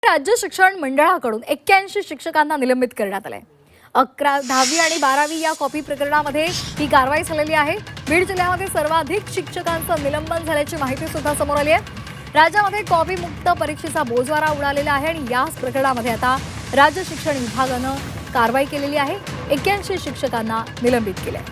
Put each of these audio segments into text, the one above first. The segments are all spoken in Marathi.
राज्य शिक्षण मंडळाकडून 81 शिक्षकांना निलंबित करण्यात आले. 11, 10वी आणि 12वी या कॉपी प्रकरणामध्ये ही कारवाई झालेली आहे. बीड जिल्ह्यामध्ये सर्वाधिक शिक्षकांचं निलंबन झाल्याची माहिती सुद्धा समोर आली आहे. राज्यामध्ये कॉपी मुक्त परीक्षेचा बोजवारा उडालेला आहे आणि याच प्रकरणामध्ये आता राज्य शिक्षण विभागानं कारवाई केलेली आहे. 81 शिक्षकांना निलंबित केले.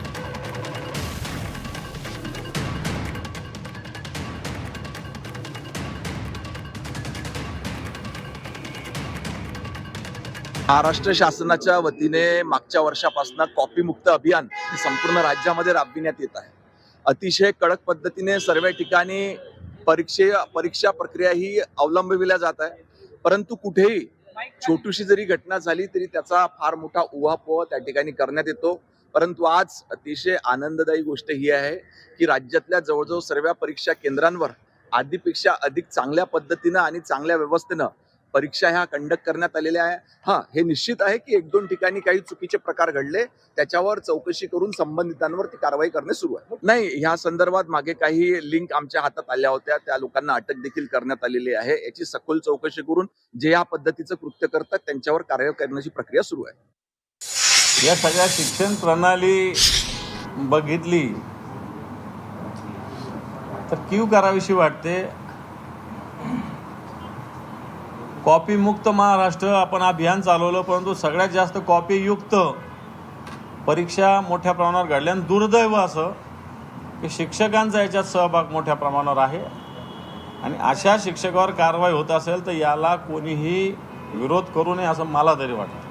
महाराष्ट्र शासनाच्या वतीने मागच्या वर्षापासून कॉपी मुक्त अभियान संपूर्ण राज्यामध्ये राबविण्यात येत आहे. अतिशय कडक पद्धतीने सर्व ठिकाणी परीक्षा प्रक्रिया ही अवलंबविल्या जात आहे. परंतु कुठेही छोटीशी जरी घटना झाली तरी त्याचा फार मोठा उहापोह त्या ठिकाणी करण्यात येतो. परंतु आज अतिशय आनंददायी गोष्ट ही आहे की राज्यातल्या जवळजवळ सर्व परीक्षा केंद्रांवर आधीपेक्षा अधिक चांगल्या पद्धतीनं आणि चांगल्या व्यवस्थेनं परीक्षा ह्या कंडक्ट करण्यात आलेल्या आहे. हे निश्चित आहे की 1-2 ठिकाणी काही चुकीचे प्रकार घडले, त्याच्यावर चौकशी करून संबंधितांवर ती कारवाई करणे सुरू आहे. नाही, ह्या संदर्भात मागे काही लिंक आमच्या हातात आल्या होत्या, त्या लोकांना अटक देखील करण्यात आलेली आहे. याची सखोल चौकशी करून जे या पद्धतीचं कृत्य करतात त्यांच्यावर कारवाई करण्याची प्रक्रिया सुरू आहे. या सगळ्या शिक्षण प्रणाली बघितली तर कीव करावीशी वाटते. कॉपी मुक्त महाराष्ट्र आपण अभियान चालवलं, परंतु सगळ्यात जास्त कॉपी युक्त परीक्षा मोठ्या प्रमाणावर घडल्या. आणि दुर्दैव असं की शिक्षकांचा याच्यात सहभाग मोठ्या प्रमाणावर आहे आणि अशा शिक्षकावर कारवाई होत असेल तर याला कोणीही विरोध करू नये असं मला तरी वाटतं.